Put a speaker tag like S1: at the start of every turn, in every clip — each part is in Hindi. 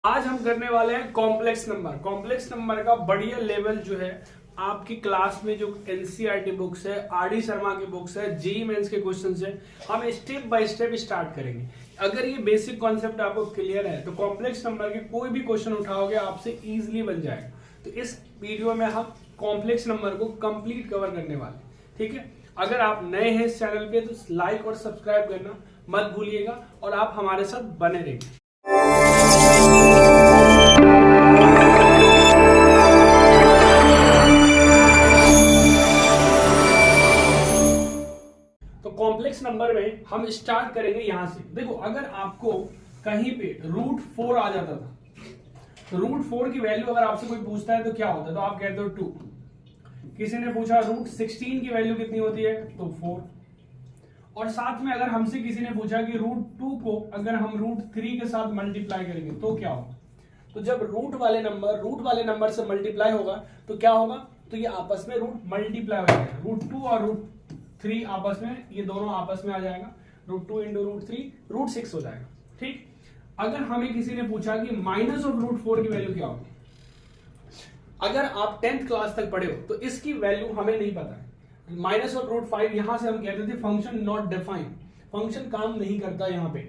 S1: आज हम करने वाले हैं कॉम्प्लेक्स नंबर। कॉम्प्लेक्स नंबर का बढ़िया लेवल जो है आपकी क्लास में जो एनसीईआरटी बुक्स है, आरडी शर्मा की बुक्स है, जेईई मेंस के क्वेश्चंस है, हम स्टेप बाय स्टेप स्टार्ट करेंगे। अगर ये बेसिक कॉन्सेप्ट आपको क्लियर है तो कॉम्प्लेक्स नंबर के कोई भी क्वेश्चन उठाओगे आपसे इजीली बन जाएगा। तो इस वीडियो में हम कॉम्प्लेक्स नंबर को कंप्लीट कवर करने वाले, ठीक है। अगर आप नए हैं इस चैनल पे तो लाइक और सब्सक्राइब करना मत भूलिएगा और आप हमारे साथ बने रहिए। तो कॉम्प्लेक्स नंबर में हम स्टार्ट करेंगे यहां से। देखो, अगर आपको कहीं पे √4 आ जाता था तो √4 की वैल्यू अगर आपसे कोई पूछता है तो क्या होता है, तो आप कहते हो 2। किसी ने पूछा √16 की वैल्यू कितनी होती है, तो 4। और साथ में अगर हमसे किसी ने पूछा कि √2 को अगर हम √3 के साथ मल्टीप्लाई करेंगे तो क्या होगा, तो जब रूट वाले नंबर से मल्टीप्लाई होगा तो क्या होगा, तो ये आपस में रूट मल्टीप्लाई हो जाएगा। √2 और √3 आपस में, ये दोनों आपस में आ जाएगा, √2 × √3 √6 हो जाएगा, ठीक। अगर हमें किसी ने पूछा कि माइनस ऑफ √4 की वैल्यू क्या होगी, अगर आप 10th क्लास तक पढ़े हो तो इसकी वैल्यू हमें नहीं पता है। माइनस ऑफ √5 यहां से हम कहते थे फंक्शन नॉट डिफाइन, फंक्शन काम नहीं करता यहां पे।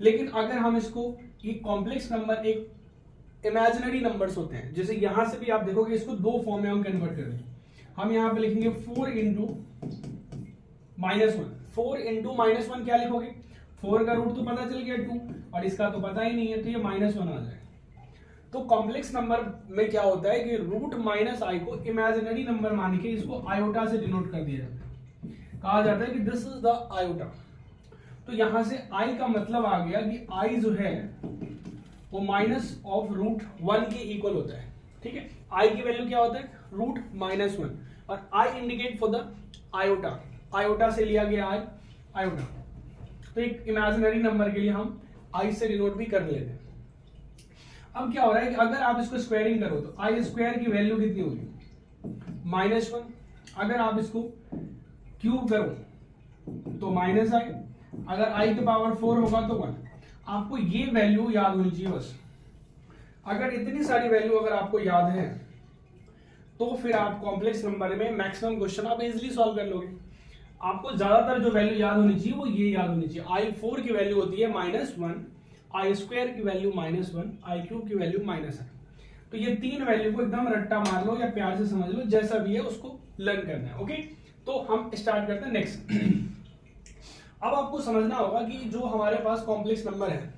S1: लेकिन अगर हम इसको, ये कॉम्प्लेक्स नंबर एक इमेजिनरी नंबर्स होते हैं, जैसे यहां से भी आप देखोगे इसको दो फॉर्म में हम कन्वर्ट कर देंगे। हम यहां पे लिखेंगे 4 × -1। 4 × -1 क्या लिखोगे, 4 का रूट तो पता चल गया 2 और इसका तो पता ही नहीं है, तो ये -1 आ जाएगा। तो कॉम्प्लेक्स नंबर में क्या होता है कि √-i को इमेजिनरी नंबर मान के इसको आयोटा से डिनोट कर दिया जाता है, कहा जाता है कि दिस इज द आयोटा। तो यहां से i का मतलब आ गया कि i जो है वो माइनस ऑफ √1 के इक्वल होता है, ठीक है। i की वैल्यू क्या होता है, √-1 और i indicate for the iota, iota से लिया गया i, आयोटा। तो एक इमेजिनरी नंबर के लिए हम i से डिनोट भी कर लेते हैं। अब क्या हो रहा है कि अगर आप इसको स्क्वायरिंग करो तो i² की वैल्यू कितनी होगी, -1। अगर आप इसको क्यूब करो तो -i, अगर i के पावर 4 होगा तो 1। आपको ये वैल्यू याद होनी चाहिए बस। अगर इतनी सारी वैल्यू अगर आपको याद है तो फिर आप कॉम्प्लेक्स नंबर में मैक्सिमम क्वेश्चन आप इजीली सॉल्व कर लोगे। आपको ज्यादातर जो वैल्यू याद होनी चाहिए वो ये याद होनी चाहिए। i4 की वैल्यू होती है -1, i² की वैल्यू -1, i³ की वैल्यू -1। तो ये तीन वैल्यू को एकदम रट्टा मार लो या प्यार से समझ लो, जैसा भी है उसको लर्न करना है, ओके। तो हम स्टार्ट करते हैं नेक्स्ट। अब आपको समझना होगा कि जो हमारे पास कॉम्प्लेक्स नंबर है,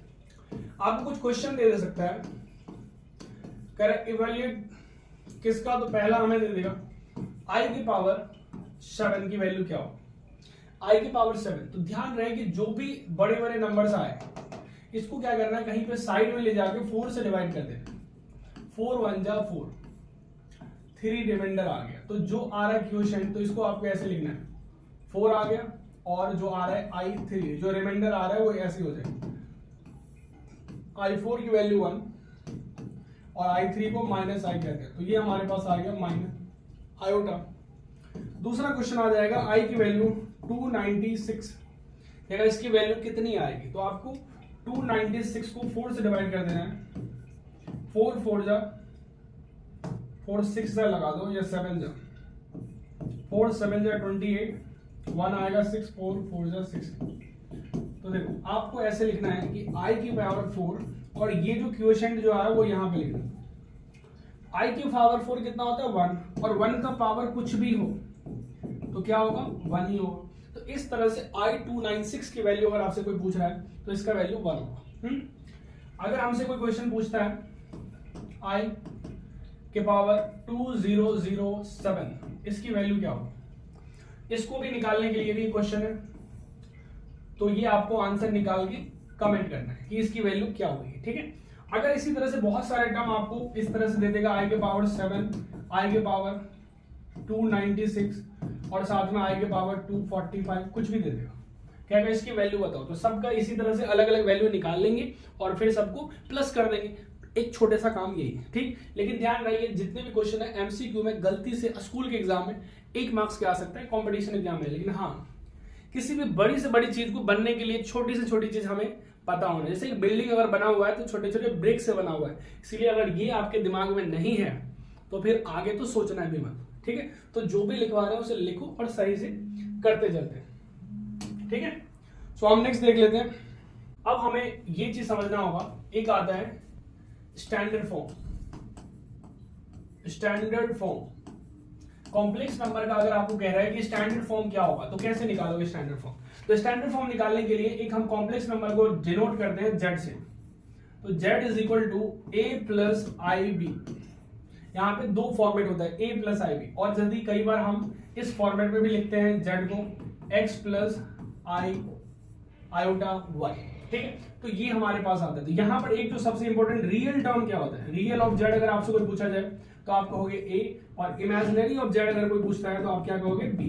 S1: आपको कुछ क्वेश्चन दे सकता है, करेक्ट इवैल्यूएट किसका, तो पहला हमें दे देगा i की पावर 7 की वैल्यू क्या हो, i की पावर 7। तो ध्यान रहे कि जो भी बड़े बड़े नंबर्स आए इसको क्या करना है, कहीं पे साइड में ले जाके 4 से डिवाइड कर देना। 4 1 जा 4, 3 रिमाइंडर आ गया। तो जो आ रहा है क्वोशिएंट, तो इसको आपको ऐसे लिखना है, 4 आ गया और जो आ रहा है i3, जो रिमाइंडर आ रहा है वो ऐसे हो जाएगा, i4 की वैल्यू 1 और i3 को -i कहते हैं। तो ये हमारे पास आ गया माइनस आयोटा। दूसरा क्वेश्चन आ जाएगा i की वैल्यू 296, देखा इसकी वैल्यू कितनी आएगी, तो आपको 296 को 4 से डिवाइड कर देना है। 4 4 जा 4 6 जा लगा दो या 7 जा, 4 7 जा 28, 1 आएगा 6, 4 4 जा 6। तो देखो आपको ऐसे लिखना है कि i की पावर 4 और ये जो क्वोशिएंट जो आ रहा है वो यहाँ पे लिखना। i की पावर 4 कितना होता है 1, और 1 का पावर कुछ भी हो तो क्या होगा, 1 ही होगा। तो इस तरह से i296 की वैल्यू अगर आपसे कोई पूछ रहा है तो इसका वैल्यू 1 होगा। अगर हमसे कोई क्वेश्चन पूछता है i के पावर 2007, इसकी वैल्यू क्या होगी, इसको भी निकालने के लिए भी क्वेश्चन है, तो ये आपको आंसर निकाल के कमेंट करना है कि इसकी वैल्यू क्या होगी, ठीक है। अगर इसी तरह से बहुत सारे टर्म आपको इस तरह से दे देगा, i के पावर 7, i के पावर 296 और साथ में i के पावर 245, कुछ भी दे देगा, क्या इसकी वैल्यू बताओ। तो सबका इसी तरह से अलग अलग वैल्यू निकाल लेंगे और फिर सबको प्लस कर देंगे। एक छोटा सा काम यही है, ठीक। लेकिन ध्यान रखिए जितने भी क्वेश्चन है एमसीक्यू में गलती से स्कूल के एग्जाम में 1 मार्क्स के आ सकता है, कंपटीशन एग्जाम में। लेकिन हाँ, किसी भी बड़ी से बड़ी चीज को बनने के लिए छोटी से छोटी चीज हमें पता होना। जैसे कि बिल्डिंग अगर बना हुआ है तो छोटे छोटे ब्रिक से बना हुआ है, इसीलिए अगर ये आपके दिमाग में नहीं है तो फिर आगे तो सोचना भी मत, ठीक है। तो जो भी लिखवा रहे हैं उसे लिखो और सही से करते चलते हैं, ठीक है। सो हम नेक्स्ट देख लेते हैं। अब हमें ये चीज समझना होगा, एक आता है standard form. Standard form complex number का अगर आपको कह रहा है कि स्टैंडर्ड फॉर्म क्या होगा तो कैसे निकालोगे स्टैंडर्ड फॉर्म। तो स्टैंडर्ड फॉर्म निकालने के लिए एक हम कॉम्प्लेक्स नंबर को डिनोट करते हैं z से। तो z is equal to a plus I B. यहाँ पे दो फॉर्मेट होता है a प्लस आई बी, और जल्दी कई बार हम इस फॉर्मेट में भी लिखते हैं z को x प्लस आई आयोटा y, ठीक है। तो ये हमारे पास आता है। तो यहाँ पर एक जो सबसे इंपॉर्टेंट रियल टर्म क्या होता है, रियल ऑफ z अगर आपसे कोई पूछा जाए तो आप कहोगे a, और इमेजिनरी ऑफ z अगर कोई पूछता है तो आप क्या कहोगे b,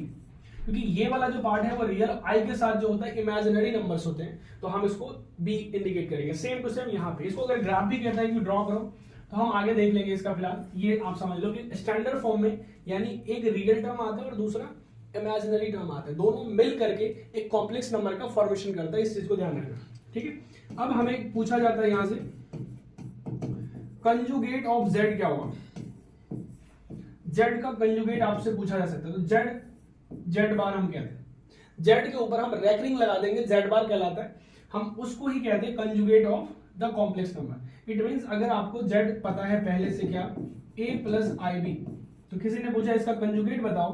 S1: क्योंकि ये वाला जो पार्ट है वो रियल i के साथ जो होता है इमेजिनरी नंबर्स होते हैं, तो हम इसको b इंडिकेट करेंगे। सेम टू सेम यहाँ पे इसको अगर ग्राफ भी कहता है कि ड्रॉ करो तो हम आगे देख लेंगे इसका। फिलहाल ये आप समझ लो कि स्टैंडर्ड फॉर्म में यानी एक रियल टर्म आता है और दूसरा इमेजिनरी टर्म आता है, दोनों मिल करके एक कॉम्प्लेक्स नंबर का फॉर्मेशन करता है। इस चीज को ध्यान रखना, ठीक है। अब हमें पूछा जाता है यहां से कंजुगेट ऑफ z क्या होगा। z का कंजुगेट आपसे पूछा जा सकता है। तो z बार हम कहते हैं, z के ऊपर हम रैकरिंग लगा देंगे, z बार कहलाता है, हम उसको ही कहते हैं conjugate of the complex number. It means अगर आपको z पता है पहले से क्या a प्लस आई बी, तो किसी ने पूछा इसका कंजुगेट बताओ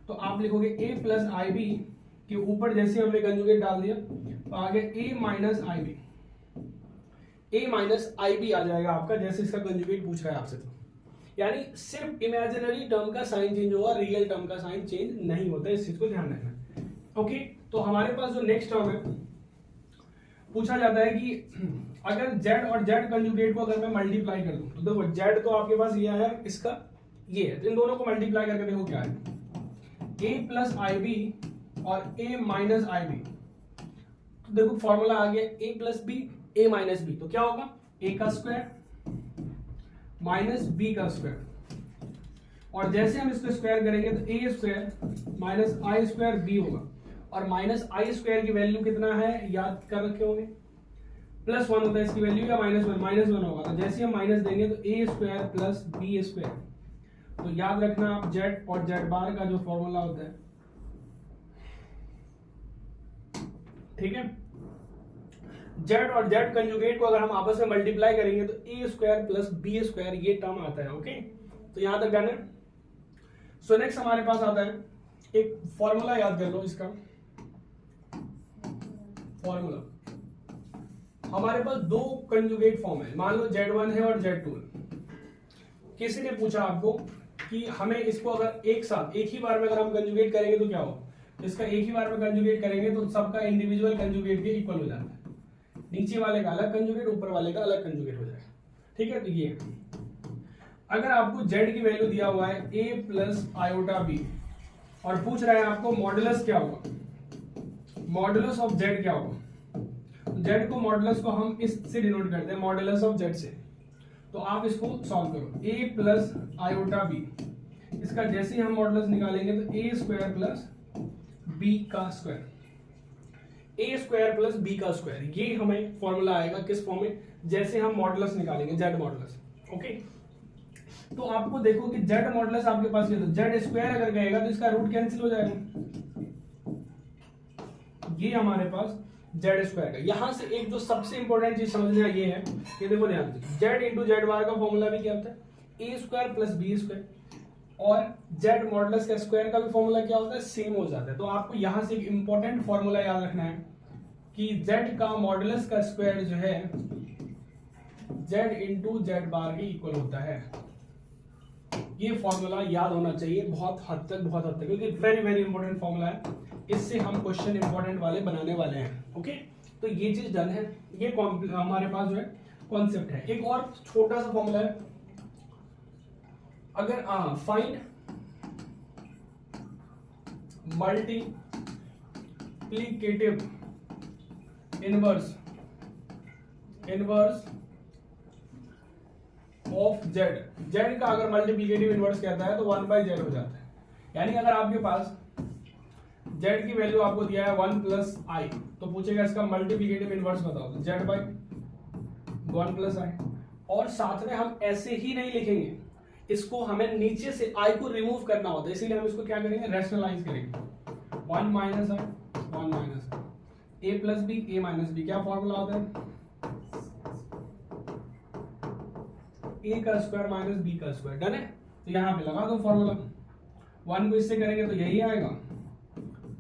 S1: तो आप लिखोगे a प्लस आई बी के ऊपर जैसे हमने कंजुगेट डाल दिया तो आगे a minus I b, a minus I b आ जाएगा आपका, जैसे इसका कंजुगेट पूछ रहा है आपसे। तो यानी सिर्फ इमेजिनरी टर्म का साइन चेंज होगा, रियल टर्म का साइन चेंज नहीं होता, इस चीज को ध्यान रखना। ओके, तो हमारे पास जो नेक्स्ट टर्म है पूछा जाता है कि अगर z और z कंजुगेट को अगर मैं मल्टीप्लाई कर दूं तो देखो z तो आपके पास ये है, इसका ये है, इन दोनों को मल्टीप्लाई करके देखो क्या है, a प्लस आई बी और a माइनस आई बी। तो देखो फॉर्मूला आ गया a plus B a minus B, तो क्या होगा a का स्क्वायर माइनस बी का स्क्वायर, और जैसे हम इसको स्क्वायर करेंगे तो a square minus I square B होगा, और माइनस आई स्क्वायर की वैल्यू कितना है याद कर रखे होंगे, +1 होता है इसकी वैल्यू, या -1 होगा। तो जैसे हम माइनस देंगे तो a square plus B square. तो याद रखना आप z और z बार का जो फॉर्मूला होता है, ठीक है। z और z कंजुगेट को अगर हम आपस में मल्टीप्लाई करेंगे तो a square plus B square ये टर्म आता है। ओके, तो यहां तक डन है। सो नेक्स्ट हमारे पास आता है एक फॉर्मूला, याद कर लो इसका फॉर्मूला। हमारे पास दो कंजुगेट फॉर्म है, मान लो z1 है और z2 है। किसी ने पूछा आपको कि हमें इसको अगर एक साथ एक ही बार में अगर हम कंजुगेट करेंगे तो क्या होगा, इसका एक ही बार में कंजुगेट करेंगे तो सबका इंडिविजुअल कंजुगेट के इक्वल हो जाता है, नीचे वाले का अलग कंजुगेट ऊपर वाले का अलग कंजुगेट हो जाएगा, ठीक है। तो ये अगर आपको z की वैल्यू दिया हुआ है a प्लस आयोटा b और पूछ रहा है आपको मॉडुलस क्या होगा, मॉडुलस ऑफ z क्या होगा, z को मॉडुलस को हम इससे डिनोट करते हैं मॉडुलस ऑफ z से। तो आप इसको सॉल्व करो, a प्लस आयोटा b, इसका जैसे ही हम मॉडुलस निकालेंगे तो a स्क्वायर प्लस b का square, a square plus b का स्क्वायर, ये हमें फॉर्मूला आएगा किस फॉर्म में, जैसे हम मॉडुलस निकालेंगे z मॉडुलस। ओके, तो आपको देखो कि z मॉडुलस आपके पास ये, तो z स्क्वायर अगर गएगा तो इसका रूट कैंसिल हो जाएगा, ये हमारे पास z स्क्वायर का। यहां से एक जो सबसे इंपॉर्टेंट चीज समझना ये है कि देखो ध्यान से z इंटू जेड बार का फॉर्मूला भी क्या होता है a square plus B square, और z मॉडुलस का स्क्वायर का भी फॉर्मूला क्या होता है सेम हो जाता है। तो आपको यहां से एक इंपॉर्टेंट फॉर्मूला याद रखना है कि z का मॉडुलस का स्क्वायर जो है z इंटू जेड बार के इक्वल होता है। ये फॉर्मूला याद होना चाहिए बहुत हद तक, क्योंकि वेरी वेरी इंपॉर्टेंट फॉर्मूला है, इससे हम क्वेश्चन इंपॉर्टेंट वाले बनाने वाले हैं। ओके, तो ये चीज डन है, ये हमारे पास जो है कॉन्सेप्ट है। एक और छोटा सा फॉर्मूला है, अगर find multiplicative inverse of z का अगर मल्टीप्लिकेटिव इनवर्स कहता है तो 1/z हो जाता है। यानी अगर आपके पास जेड की वैल्यू आपको दिया है 1 प्लस आई, तो पूछेगा इसका मल्टीप्लीकेटिव इनवर्स बताओ, तो जेड बाई 1 प्लस आई। और साथ में हम ऐसे ही नहीं लिखेंगे, इसको हमें नीचे से आई को रिमूव करना होता है, इसीलिए हम इसको क्या करेंगे, रैशनलाइज करेंगे। 1 माइनस आई 1 माइनस ए प्लस बी ए माइनस बी, क्या फॉर्मूला होता है, ए का स्क्वायर माइनस बी का स्क्वायर। डन है, तो यहां पे लगा दो फॉर्मूला। 1 को इससे करेंगे तो यही आएगा,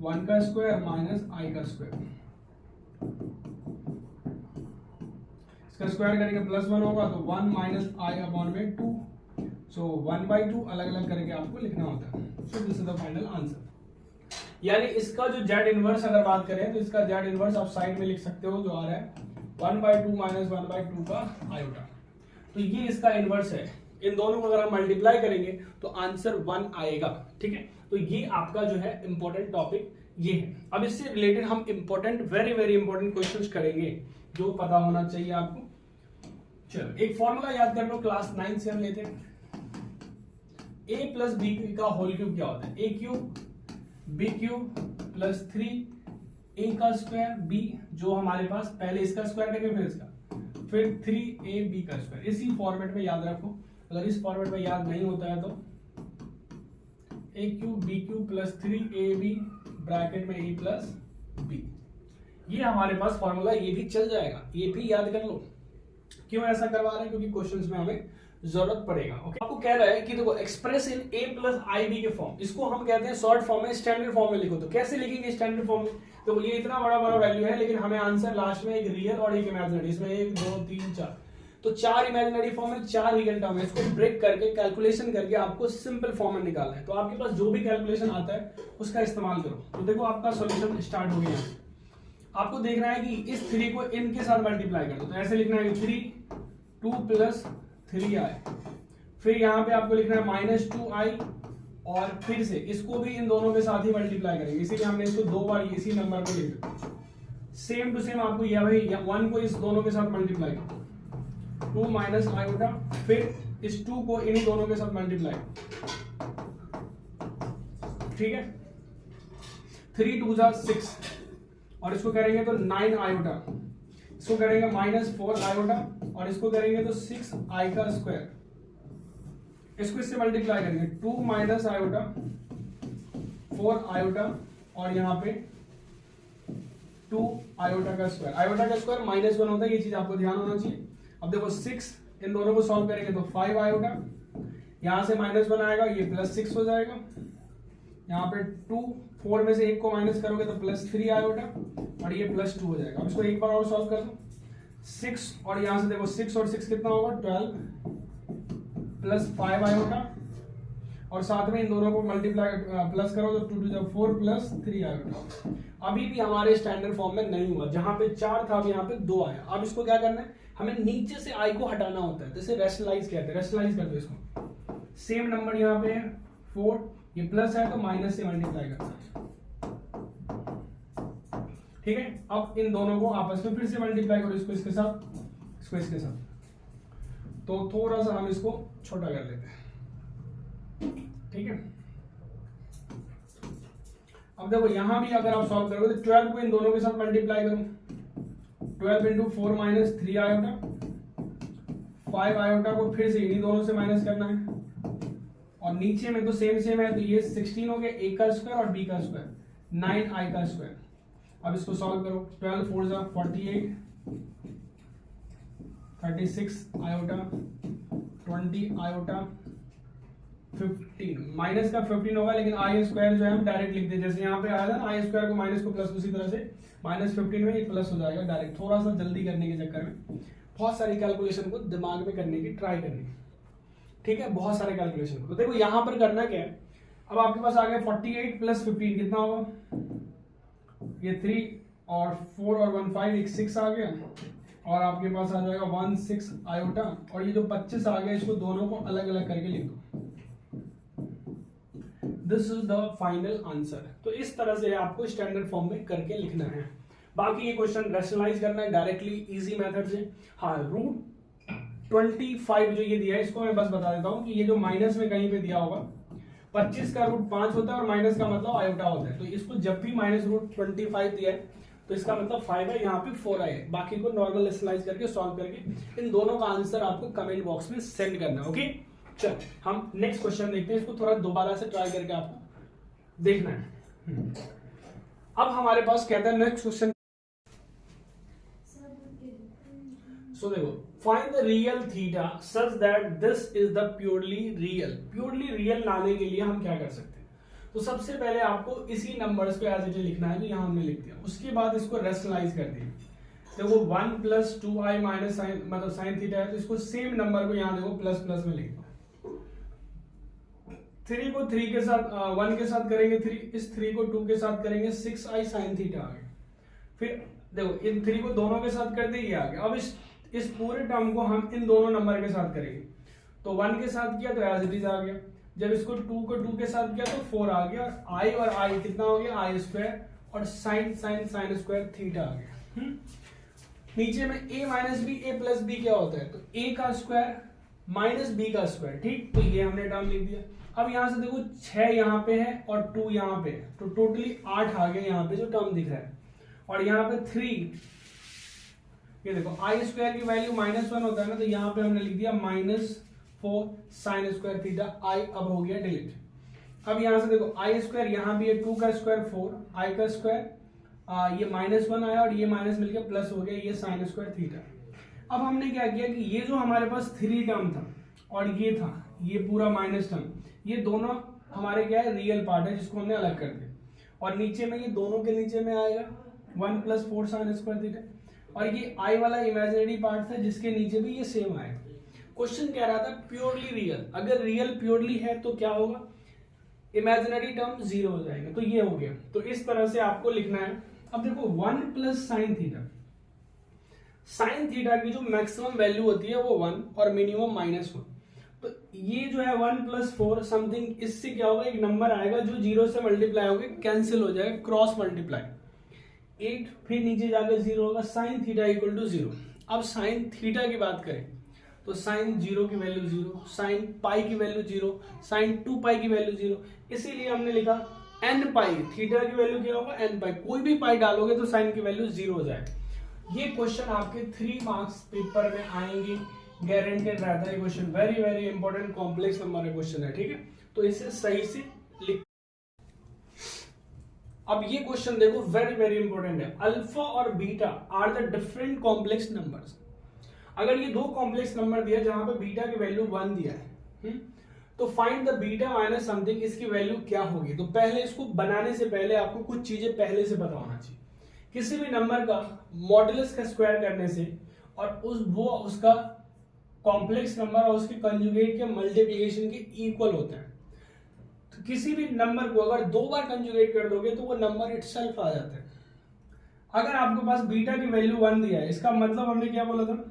S1: 1 का स्क्वायर माइनस आई का स्क्वायर, इसका स्क्वायर करेंगे +1 होगा, तो 1 माइनस आई अपॉन में 2, सो 1/2 अलग अलग करके आपको लिखना होता है। So this is the final answer. यानी इसका जो जेड इनवर्स अगर बात करें तो इसका जेड इनवर्स आप साइड में लिख सकते हो, जो आ रहा है 1/2 माइनस 1/2 का आयोटा। तो ये इसका इनवर्स है। इन दोनों को अगर हम मल्टीप्लाई करेंगे तो आंसर 1 आएगा। ठीक है, तो ये आपका जो है इंपॉर्टेंट टॉपिक ये है। अब इससे रिलेटेड हम important very very important questions करेंगे जो पता होना चाहिए आपको। चलो एक फॉर्मूला याद कर लो, क्लास 9 से हम लेते हैं। a प्लस बी का होल क्यूब क्या होता है, a cube B cube plus 3 a का स्क्वायर b, जो हमारे पास पहले इसका स्क्वायर करेंगे फिर इसका, फिर 3ab का स्क्वायर। इसी फॉर्मेट में याद रखो, अगर इस फॉर्मेट में याद नहीं होता है तो a cube B cube plus 3ab bracket में a प्लस b, ये हमारे पास फॉर्मूला, ये भी चल जाएगा, ये भी याद कर लो। क्यों ऐसा करवा रहे हैं, क्योंकि क्वेश्चंस में हमें जरूरत पड़ेगा। ओके, आपको कह रहा है कि देखो express in a plus I B के फॉर्म, इसको हम कहते हैं शॉर्ट फॉर्म में, स्टैंडर्ड फॉर्म में लिखो। तो कैसे लिखेंगे स्टैंडर्ड फॉर्म में, तो ये इतना बड़ा बड़ा वैल्यू है, लेकिन हमें आंसर लास्ट में एक रियल और एक इमेजिनरी, इसमें 1 2 3 4, तो 4 इमेजिनरी फॉर्म है, 4 रियल टर्म है। इसको ब्रेक करके कैलकुलेशन करके आपको सिंपल फॉर्म में निकालना है। तो आपके पास जो भी कैलकुलेशन आता है उसका इस्तेमाल करो। तो देखो आपका सोल्यूशन स्टार्ट हो गया। आपको देखना है कि इस 3 को इनके साथ मल्टीप्लाई कर दो, तो ऐसे लिखना है 3 2 प्लस 3i, फिर यहाँ पे आपको लिखना है -2i, और फिर से इसको भी इन दोनों के साथ ही मल्टीप्लाई करेंगे, इसीलिए हमने इसको 2 बार इसी नंबर को लिखा। सेम टू सेम आपको यह भाई 1 को इस दोनों के साथ मल्टीप्लाई करो, 2 माइनस आयोटा, फिर इस 2 को इन दोनों के साथ मल्टीप्लाई, ठीक है, 3 2 जा 6, और इसको करेंगे तो 9 आयोटा, इसको करेंगे -4 आयोटा, और इसको करेंगे तो 6i का स्क्वायर, इसको इससे मल्टीप्लाई करेंगे 2 माइनस आयोटा 4 आयोटा, और यहाँ पे 2 आयोटा का स्क्वायर। आयोटा का स्क्वायर -1 होता है, ये चीज आपको ध्यान होना चाहिए। अब देखो 6 इन दोनों को सॉल्व करेंगे तो 5 आयोटा, यहां से -1 आएगा, ये +6 हो जाएगा, यहाँ पे 2 4 में से 1 को माइनस करोगे तो +3 आयोटा, और ये +2 हो जाएगा। अब इसको एक बार और सॉल्व कर दो, 6 और यहां से देखो 6 और 6 कितना होगा 12 प्लस 5 आयोटा, और साथ में इन दोनों को मल्टीप्लाई प्लस करो तो 2 2 4 प्लस 3 आयोटा। अभी भी हमारे स्टैंडर्ड फॉर्म में नहीं हुआ, जहां पे 4 था अब यहाँ पे 2 आया। अब इसको क्या करना है, हमें नीचे से आई को हटाना होता है, जैसे रैशनलाइज कहते हैं, रैशनलाइज कर दो इसको। सेम नंबर यहाँ पे है 4, ये प्लस है तो माइनस से मल्टीप्लाई करता है, ठीक है। अब इन दोनों को आपस में फिर से मल्टीप्लाई करो, इसको इसके साथ, इसको इसके साथ, तो थोड़ा सा हम इसको छोटा कर लेते हैं, ठीक है। अब देखो यहां भी अगर आप सॉल्व करोगे तो 12 को इन दोनों के साथ मल्टीप्लाई करो, 12 इंटू 4 माइनस 3 आयोटा, 5 आयोटा को फिर से इन्हीं दोनों से माइनस करना है, और नीचे में तो सेम है, तो ये 16 हो गया, a का स्क्वायर और b का स्क्वायर, 9i का स्क्वायर। अब इसको सॉल्व करो, 12 4 जा 48, 36 आयोटा, 20 आयोटा, 15 माइनस का 15 होगा, लेकिन आई स्क्वायर जो है हम डायरेक्ट लिख दें, जैसे यहाँ पे आया था ना आई स्क्वायर को माइनस को प्लस, उसी तरह से -15 में ये प्लस हो जाएगा डायरेक्ट। थोड़ा सा जल्दी करने के चक्कर में बहुत सारी कैलकुलेशन को दिमाग में करने की ट्राई करनी, ठीक है, बहुत सारे कैलकुलेशन को। तो देखो यहाँ पर करना क्या है, अब आपके पास आ गया 48 प्लस 15 कितना होगा, ये 3 और 4 और 1 5, एक 6 आ गया, और आपके पास आ जाएगा 1 6 आयोटा, और ये जो 25 आ गया इसको दोनों को अलग अलग करके लिख दो। This is the final answer. तो इस तरह से आपको स्टैंडर्ड फॉर्म में करके लिखना है। बाकी ये क्वेश्चन रैशनलाइज करना है डायरेक्टली इजी मेथड से। हाँ, रूट 25 जो ये दिया है इसको मैं बस बता देता हूँ कि ये जो माइनस में कहीं पे दिया होगा 25 का रूट 5 होता है और माइनस का मतलब आयोटा होता है, तो इसको जब भी -√25 दिया है तो इसका मतलब 5 है, यहाँ पे 4 है। बाकी को नॉर्मल स्लाइस करके सॉल्व करके इन दोनों का आंसर आपको कमेंट बॉक्स में सेंड करना है। ओके, चलो हम नेक्स्ट क्वेश्चन देखते हैं, इसको थोड़ा दोबारा से ट्राई करके आपको देखना है। अब हमारे पास कहता है नेक्स्ट क्वेश्चन, सो देखो, find the real theta such that this is the purely real. Purely real लाने के लिए हम क्या कर सकते हैं, तो सबसे पहले आपको इसी नंबर्स को एज इट इज लिखना है, तो यहां हमने लिख दिया। उसके बाद इसको रेशनलाइज कर दिया। देखो 1 + 2i माइनस साइन मतलब साइन थीटा है, तो इसको सेम नंबर को यहां देखो प्लस प्लस में लिख दो। 3 को 3 के साथ 1 के साथ करेंगे 3, इस 3 को 2 के साथ करेंगे 6i साइन थीटा आ गया। फिर देखो इन 3 को दोनों के साथ कर दे, ये आ गया। अब इस पूरे टर्म को हम इन दोनों नंबर के साथ करेंगे, तो 1 के साथ किया तो एज इट इज आ गया। जब इसको 2 को 2 के साथ किया तो 4 आ गया, और i कितना हो गया i² और साइन स्क्वायर थीटा आ गया। नीचे में a minus B a plus B क्या होता है, तो a का स्क्वायर माइनस b का स्क्वायर, ठीक। तो ये हमने टर्म लिख दिया। अब यहां से देखो 6 यहाँ पे है और 2 यहाँ पे है, तो टोटली 8 आ गया यहाँ पे जो टर्म दिख रहा है। और यहाँ पे 3, ये देखो i² की वैल्यू -1 होता है ना, तो यहाँ पे हमने लिख दिया -4 साइन स्क्वायर थीटा, i अब हो गया डिलीट। अब यहां से देखो i² यहाँ भी है, 2 का स्क्वायर 4, i का स्क्वायर ये -1 आया और ये माइनस मिलकर प्लस हो गया, ये साइन स्क्वायर थीटा। अब हमने क्या किया कि ये जो हमारे पास 3 टर्म था और ये था, ये पूरा माइनस टर्म, ये दोनों हमारे क्या है रियल पार्ट है, जिसको हमने अलग कर दिया। और नीचे में ये दोनों के नीचे में आएगा 1 + 4 साइन स्क्वायर थीटा, और ये i वाला इमेजिनरी पार्ट था जिसके नीचे भी ये सेम आएगा। क्वेश्चन कह रहा था प्योरली रियल, अगर रियल प्योरली है तो क्या होगा, इमेजिनरी टर्म 0 हो जाएगा, तो ये हो गया। तो इस तरह से आपको लिखना है। अब देखो 1 + साइन थीटा, साइन थीटा की जो मैक्सिमम वैल्यू होती है वो 1 और मिनिमम -1, तो ये जो है 1 + 4 समथिंग, इससे क्या होगा, एक नंबर आएगा जो 0 से मल्टीप्लाई होकर कैंसिल हो जाएगा, क्रॉस मल्टीप्लाई 8, फिर नीचे जाकर 0 होगा, साइन थीटा = 0। अब साइन थीटा की बात करें तो साइन 0 की वैल्यू 0, साइन पाई की वैल्यू 0, साइन 2 पाई की वैल्यू 0, इसीलिए हमने लिखा n पाई, थीटा की वैल्यू क्या होगा n पाई, कोई भी पाई डालोगे तो साइन की वैल्यू 0 हो जाएगा। ये क्वेश्चन आपके 3 मार्क्स पेपर में आएंगे, गारंटेड रहता है। Question very very important complex number का क्वेश्चन है, ठीक है, तो इसे सही से लिख। अब ये क्वेश्चन देखो वेरी वेरी इंपॉर्टेंट है, अल्फा और beta are the different complex numbers. अगर ये दो कॉम्प्लेक्स नंबर दिया जहां पे बीटा की वैल्यू 1 दिया है, तो find the beta minus something, इसकी वैल्यू क्या होगी। तो पहले इसको बनाने से पहले आपको कुछ चीजें पहले से पता होना चाहिए। किसी भी नंबर का मॉडुलस का स्क्वायर करने से और उसका कॉम्प्लेक्स नंबर और उसके कंजुगेट के मल्टीप्लिकेशन के इक्वल होता है। तो किसी भी नंबर को अगर 2 बार कंजुगेट कर दोगे तो वो नंबर इटसेल्फ आ जाता है। अगर आपके पास बीटा की वैल्यू 1 दिया है, इसका मतलब हमने क्या बोला था,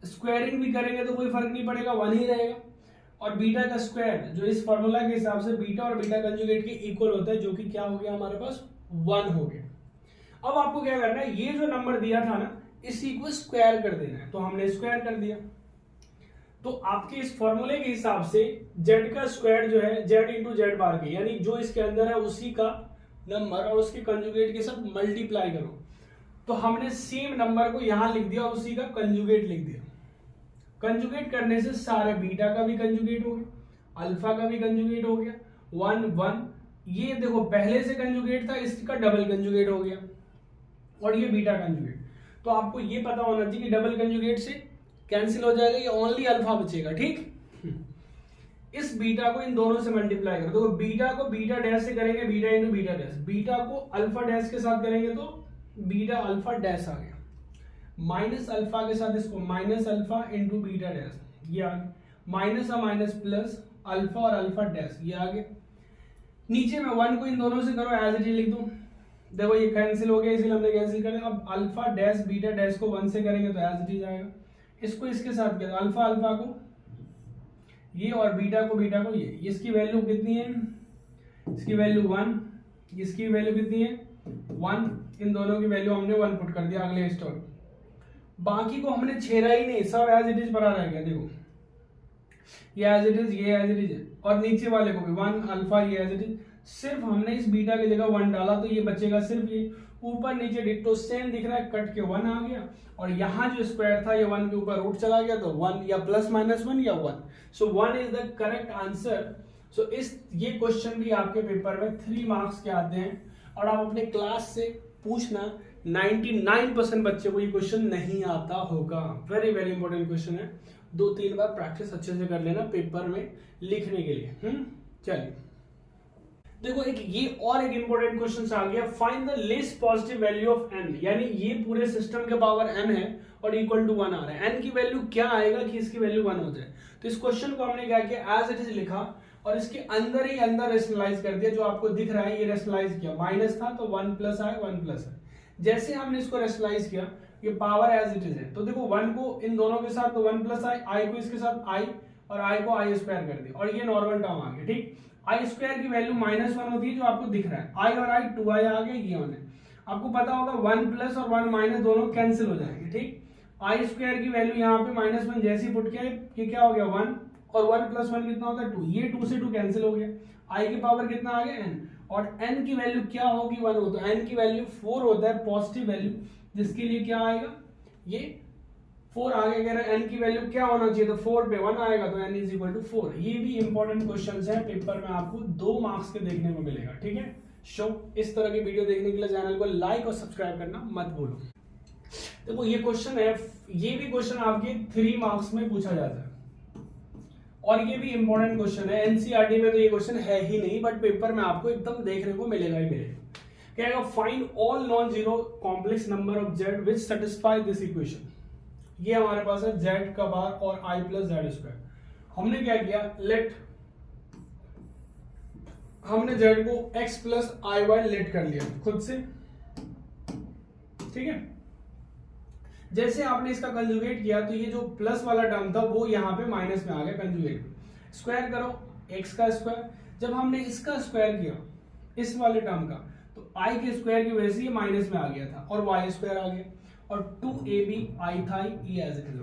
S1: स्क्वायरिंग भी करेंगे तो कोई फर्क नहीं पड़ेगा, 1 ही रहेगा। और बीटा का स्क्वायर जो इस फॉर्मूला के हिसाब से बीटा और बीटा कंजुगेट के इक्वल होता है, जो कि क्या हो गया हमारे पास 1 हो गया। अब आपको क्या करना है, ये जो नंबर दिया था ना, इसी को स्क्वायर कर देना है, तो हमने स्क्वायर कर दिया। तो आपके इस फॉर्मूले के हिसाब से z का स्क्वायर जो है z × z बार के, यानी जो इसके अंदर है उसी का नंबर और उसके कंजुगेट के साथ मल्टीप्लाई करो। तो हमने सेम नंबर को यहां लिख दिया और उसी का कंजुगेट लिख दिया। कंजुगेट करने से सारे बीटा का भी कंजुगेट हो गया, अल्फा का भी कंजुगेट हो गया, 1 1, ये देखो पहले से कंजुगेट था, इसका डबल कंजुगेट हो गया, और ये बीटा कंजुगेट। तो आपको ये पता होना चाहिए कि डबल कंजुगेट से कैंसिल हो जाएगा, ये ओनली अल्फा बचेगा, ठीक। इस बीटा को इन दोनों से मल्टीप्लाई करो, तो बीटा को बीटा डैश से करेंगे, बीटा × बीटा डैश, बीटा को अल्फा डैश के साथ करेंगे तो बीटा अल्फा डैश आ गया, माइनस अल्फा के साथ इसको माइनस अल्फा × बीटा डैश, ये आ गया, माइनस और माइनस प्लस अल्फा और अल्फा डैश, ये आ गया। नीचे में 1 को इन दोनों से करो, एज इट इज लिख दो। देखो ये कैंसिल हो गया, इसलिए हमने कैंसिल कर दिया। अब अल्फा डैश बीटा डैश को 1 से करेंगे तो एज इट इज आएगा। इसको इसके साथ करें, अल्फा अल्फा को ये और बीटा को ये, इसकी वैल्यू कितनी है, इसकी वैल्यू 1, इसकी वैल्यू कितनी है 1, इन दोनों की वैल्यू हमने 1 पुट कर दिया अगले स्टेप। बाकी को हमने छेड़ा ही नहीं, सब एज इट इज बना रह गया। देखो ये एज इट इज, ये एज इट इज, और नीचे वाले को भी 1 अल्फा ये एज इट इज। सिर्फ हमने इस बीटा की जगह 1 डाला तो ये बचेगा सिर्फ ये, ऊपर नीचे डिट्टो सेम दिख रहा है, कट के 1 आ गया, और यहाँ जो स्क्वायर था ये 1 के ऊपर रूट चला गया, तो 1 या प्लस माइनस 1 या 1, सो 1 इज द करेक्ट आंसर। सो ये क्वेश्चन भी आपके पेपर में 3 मार्क्स के आते हैं, और आप अपने क्लास से पूछना 99% बच्चे को ये क्वेश्चन नहीं आता होगा। वेरी वेरी इंपॉर्टेंट क्वेश्चन है, 2-3 बार प्रैक्टिस अच्छे से कर लेना पेपर में लिखने के लिए। चलिए देखो, ये और एक इंपॉर्टेंट क्वेश्चन आ गया, find the least positive value of n, यानी ये पूरे सिस्टम के पावर n है और इक्वल टू 1 आ रहा है, n की वैल्यू क्या आएगा कि इसकी वैल्यू 1 हो जाए। तो इस क्वेश्चन को हमने क्या किया, एज इट इज लिखा और इसके अंदर ही अंदर रेशनलाइज कर दिया, जो आपको दिख रहा है ये रेशनलाइज किया, माइनस था तो 1 प्लस आए, 1 प्लस है। जैसे हमने इसको रेशनलाइज किया, ये पावर एज इट इज है, तो देखो 1 को इन दोनों के साथ तो 1 प्लस आई को इसके साथ आई, और आई को आई स्क्वायर कर दिया, और ये नॉर्मल टर्म आ गया। ठीक, आई स्क्वायर की वैल्यू -1 होती है, जो आपको दिख रहा है, आई और आई 2i आ गया, ये 1 है। आपको पता होगा 1 प्लस और 1 माइनस दोनों कैंसिल हो जाएंगे। ठीक, आई स्क्वायर की वैल्यू यहाँ पे -1 जैसी पुट किया, ये क्या हो गया 1, और 1 प्लस 1 कितना होता है 2, ये 2 से 2 कैंसिल हो गया, आई की पावर कितना आ गया n, और n की वैल्यू क्या होगी 1 हो, तो n की वैल्यू 4 होता है पॉजिटिव वैल्यू, जिसके लिए क्या आएगा ये 4 आगे, अगर n की वैल्यू क्या होना चाहिए तो 4 पे 1 आएगा, तो n इज इक्वल टू 4। ये भी इंपॉर्टेंट क्वेश्चंस है, पेपर में आपको 2 मार्क्स के देखने को मिलेगा। ठीक है, इस तरह की वीडियो देखने के लिए चैनल को लाइक और सब्सक्राइब करना मत भूलो। देखो ये क्वेश्चन है, ये भी क्वेश्चन आपके 3 मार्क्स में पूछा जाता है, और ये भी इंपॉर्टेंट क्वेश्चन है। एनसीईआरटी में तो ये क्वेश्चन है ही नहीं, बट पेपर में आपको एकदम देखने को मिलेगा ही मिलेगा। क्या है, find all non zero complex number of z which satisfy this equation. ये हमारे पास है z का बार और i प्लस जेड स्क्वायर। हमने क्या किया, हमने z को x प्लस आई वाई लेट कर लिया खुद से। ठीक है, जैसे आपने इसका कंजुगेट किया तो ये जो प्लस वाला टर्म था वो यहाँ पे माइनस में आ गया, कंजुगेट स्क्वायर करो x का स्क्वायर। जब हमने इसका स्क्वायर किया इस वाले टर्म का, तो i के स्क्वायर की वजह से ये माइनस में आ गया था, और y स्क्वायर आ गया, और 2ab i था ये एज इट इज।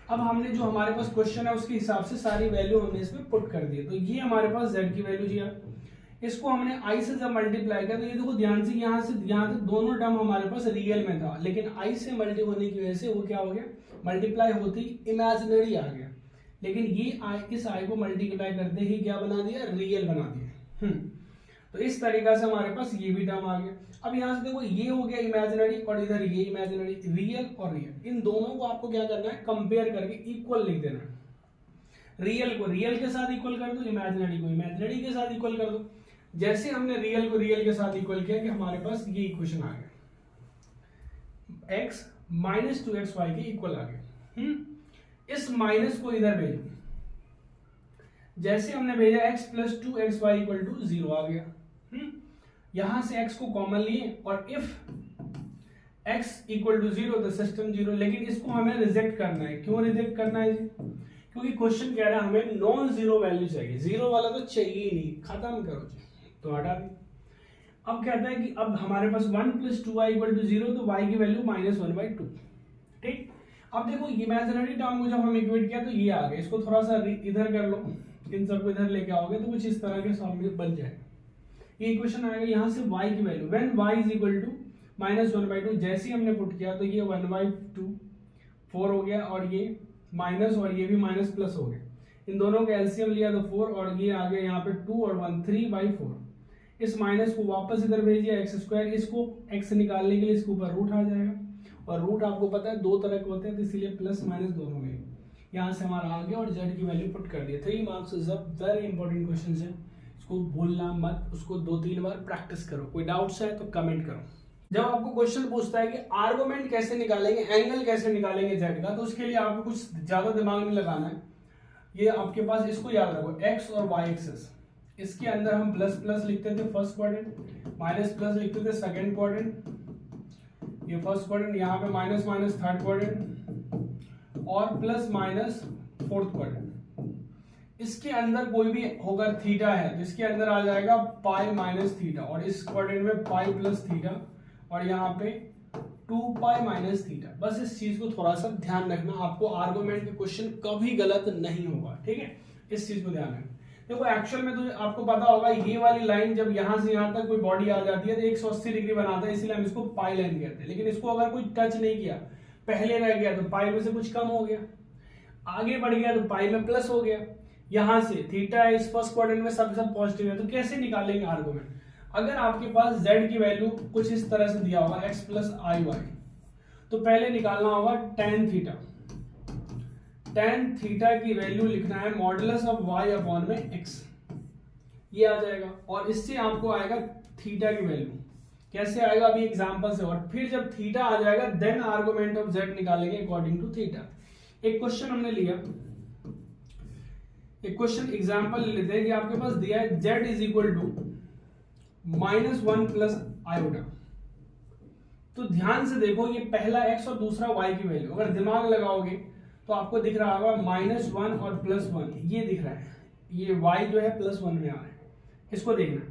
S1: अब हमने जो हमारे पास क्वेश्चन है उसके हिसाब से सारी वैल्यू हमने इसमें पुट कर दी, तो ये हमारे पास z की वैल्यू दिया, इसको हमने i से जब मल्टीप्लाई किया तो ये देखो ध्यान से यहाँ तक दोनों टर्म हमारे पास रियल में था, लेकिन i से मल्टी होने की वजह से वो क्या हो गया, मल्टीप्लाई होते ही इमेजिनरी आ गया, लेकिन ये इस i को मल्टीप्लाई करते ही क्या बना दिया, रियल बना दिया। तो इस तरीका से हमारे पास ये भी टर्म आ गया। अब यहाँ से देखो ये हो गया इमेजिनरी, और इधर ये इमेजिनरी, रियल और रियल, इन दोनों को आपको क्या करना है, कंपेयर करके इक्वल लिख देना है। रियल को रियल के साथ इक्वल कर दो, इमेजिनरी को इमेजिनरी के साथ इक्वल कर दो। जैसे हमने रियल को रियल के साथ इक्वल किया कि हमारे पास ये इक्वेशन आ गया, x माइनस 2xy के इक्वल आ गया। इस माइनस को इधर भेजो, जैसे हमने भेजा x plus 2xy equal to 0 आ गया। यहां से x को कॉमन लिए, और इफ x इक्वल टू 0 तो सिस्टम 0, लेकिन इसको हमें रिजेक्ट करना है। क्यों रिजेक्ट करना है जी, क्योंकि क्वेश्चन कह रहा है हमें नॉन जीरो वैल्यू चाहिए, जीरो वाला तो चाहिए ही नहीं, खत्म करो जी, तो हटा दी। अब कहता है कि अब हमारे पास 1 प्लस 2y इक्वल टू 0, तो y की वैल्यू -1/2। ठीक, अब देखो इमेजिनरी टर्म को जब हम इक्वेट किया तो ये आ गया, इसको थोड़ा सा इधर कर लो, इन सबको इधर लेके आओगे तो कुछ इस तरह के सामने बन जाएगा। ये इक्वेशन आएगा, यहाँ से y की value when y is equal to -1/2, जैसे ही हमने पुट किया तो ये 1/2 4 हो गया, और ये माइनस और ये भी माइनस प्लस हो गया, इन दोनों का एलसीएम लिया तो 4, और ये आ गया यहाँ पे 2 और 1 3/4। इस माइनस को वापस इधर भेजिए x स्क्वायर, इसको x निकालने के लिए इसके ऊपर रूट आ जाएगा, और रूट आपको पता है 2 तरह के होते हैं, तो इसीलिए प्लस माइनस दोनों में यहाँ से हमारा आ गया, और z की वैल्यू पुट कर दिया। 3 marks is a very important question है, इसको भूलना मत, उसको 2-3 बार प्रैक्टिस करो। कोई डाउट्स है तो कमेंट करो। जब आपको क्वेश्चन पूछता है कि आर्गुमेंट कैसे निकालेंगे, एंगल कैसे निकालेंगे z का, तो उसके लिए आपको कुछ ज्यादा दिमाग में लगाना है। ये आपके पास, इसको याद रखो, x और y एक्सिस, इसके अंदर हम प्लस प्लस लिखते थे फर्स्ट क्वाड्रेंट, माइनस प्लस लिखते थे सेकंड क्वाड्रेंट, ये फर्स्ट क्वाड्रेंट, यहाँ पे माइनस माइनस थर्ड क्वाड्रेंट, और प्लस माइनस फोर्थ क्वाड्रेंट। इसके अंदर कोई भी होगा थीटा है तो इसके अंदर आ जाएगा पाई माइनस थीटा, और इस क्वाड्रेंट में पाई प्लस थीटा, और यहाँ पे 2 पाई माइनस थीटा। बस इस चीज को थोड़ा सा ध्यान रखना, आपको आर्गुमेंट के क्वेश्चन कभी गलत नहीं होगा। ठीक है, इस चीज को ध्यान रखना। देखो एक्चुअल में तो आपको पता होगा ये वाली लाइन जब यहां से यहां तक कोई बॉडी आ जाती है तो 180 डिग्री बनाता है, इसलिए हम इसको पाई लाइन कहते हैं। लेकिन इसको अगर कोई टच नहीं किया, पहले रह गया तो पाई में से कुछ कम हो गया, आगे बढ़ गया तो पाई में प्लस हो गया। यहां से थीटा इस फर्स्ट क्वाड्रेंट में सब पॉजिटिव है, तो कैसे निकालेंगे आर्गुमेंट? अगर आपके पास z की वैल्यू कुछ इस तरह से दिया होगा x प्लस आई वाई, तो पहले निकालना होगा tan थीटा। tan थीटा की वैल्यू लिखना है मॉडुलस ऑफ y अपॉन में x, ये आ जाएगा। और इससे आपको आएगा थीटा की वैल्यू, कैसे आएगा अभी एग्जांपल से। और फिर जब थीटा आ जाएगा देन आर्गुमेंट ऑफ z निकालेंगे अकॉर्डिंग टू थीटा। एक क्वेश्चन हमने लिया, एक क्वेश्चन एग्जांपल ले लेते हैं कि आपके पास दिया है z is equal to -1 plus iota. तो ध्यान से देखो, ये पहला x और दूसरा y की वैल्यू, अगर दिमाग लगाओगे तो आपको दिख रहा होगा -1 और +1, ये दिख रहा है, ये y जो है +1 में आ रहा है, इसको देखना।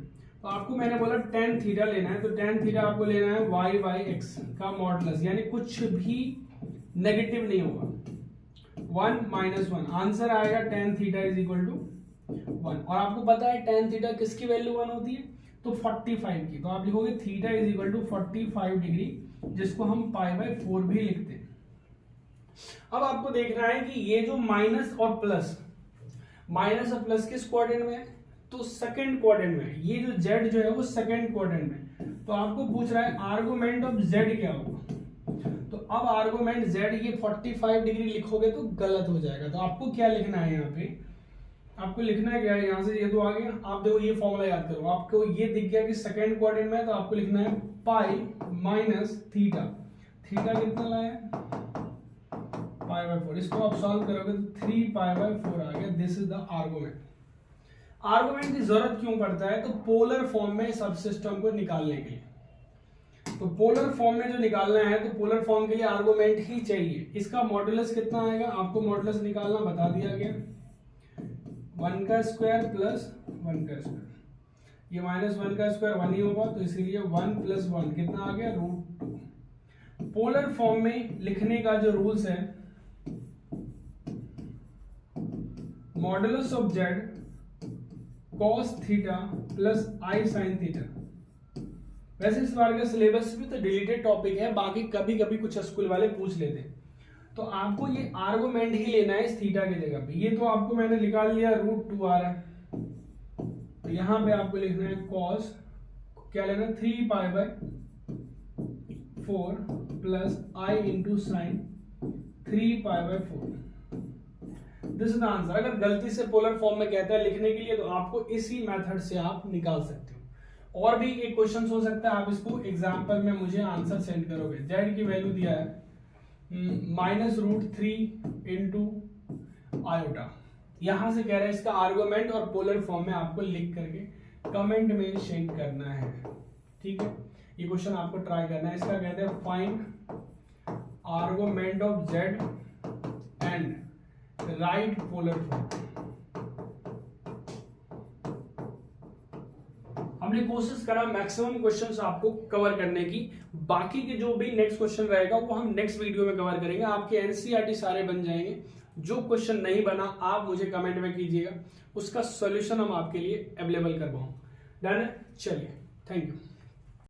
S1: तो आपको मैंने बोला tan थीटा लेना है, तो tan थीटा आपको लेना है y बाई x का मॉडुलस, यानी कुछ भी नेगेटिव नहीं होगा, 1 -1, आंसर आएगा tan theta is equal to 1। और आपको पता है tan थीटा किसकी वैल्यू 1 होती है? तो 45 की। तो आप लिखोगे theta is equal to 45 degree, जिसको हम π/4 भी लिखते हैं। अब आपको देखना है कि ये जो माइनस और प्लस किस क्वाड्रेंट में है? तो सेकंड क्वाड्रेंट में। ये जो z जो है वो सेकंड क्वाड्रेंट में। तो आपको पूछ रहा है आर्गुमेंट ऑफ z क्या होगा। तो अब आर्गुमेंट z, ये 45 डिग्री लिखोगे तो गलत हो जाएगा। तो आपको क्या लिखना है यहाँ पे? आपको लिखना है क्या है, यहाँ से ये तो आ गया। आप देखो ये फॉर्मूला याद करो, आपको ये दिख गया कि सेकंड क्वाड्रेंट में है, तो आपको लिखना है पाई माइनस थीटा। थीटा कितना लाया? π/4। इसको आप सॉल्व करोगे तो 3π/4 आ गया। This is the argument. Argument की जरूरत क्यों पड़ता है? तो पोलर फॉर्म में सब सिस्टम को निकालने के लिए। तो पोलर फॉर्म में जो निकालना है, तो पोलर फॉर्म के लिए आर्गुमेंट ही चाहिए। इसका मॉडुलस कितना आएगा? आपको मॉडुलस निकालना बता दिया गया, 1 का स्क्वायर प्लस 1 का स्क्वायर। ये -1 का स्क्वायर 1 ही होगा, तो इसीलिए 1 + 1 कितना आ गया? √2। पोलर फॉर्म में लिखने का जो रूल्स है, modulus of z cos theta plus i sin theta. वैसे इस बार का सिलेबस भी तो डिलीटेड टॉपिक है, बाकी कभी कभी कुछ स्कूल वाले पूछ लेते हैं। तो आपको ये आर्गुमेंट ही लेना है इस थीटा की जगह पे। ये तो आपको मैंने निकाल लिया, √2 आ रहा है, तो यहां पे आपको लिखना है cos, क्या लेना है? 3π/4 plus i into sine 3π/4। This is the answer. अगर गलती से पोलर फॉर्म में कहता है लिखने के लिए, तो आपको इसी मेथड से आप निकाल सकते हो। और भी एक क्वेश्चन हो सकता है, आप इसको एग्जांपल में मुझे आंसर सेंड करोगे। z की वैल्यू दिया है -√3 इंटू आयोटा। यहां से कह रहा है इसका आर्गुमेंट और पोलर फॉर्म में आपको लिख करके कमेंट में सेंड करना है, ठीक है। ये क्वेश्चन आपको ट्राई करना है। इसका कहते हैं find argument of z and right polar form. हमने कोशिश करा मैक्सिमम क्वेश्चंस आपको कवर करने की। बाकी के जो भी नेक्स्ट क्वेश्चन रहेगा वो हम नेक्स्ट वीडियो में कवर करेंगे। आपके एनसीईआरटी सारे बन जाएंगे। जो क्वेश्चन नहीं बना आप मुझे कमेंट में कीजिएगा, उसका सॉल्यूशन हम आपके लिए अवेलेबल करवाऊंगा। डन है? चलिए, थैंक यू।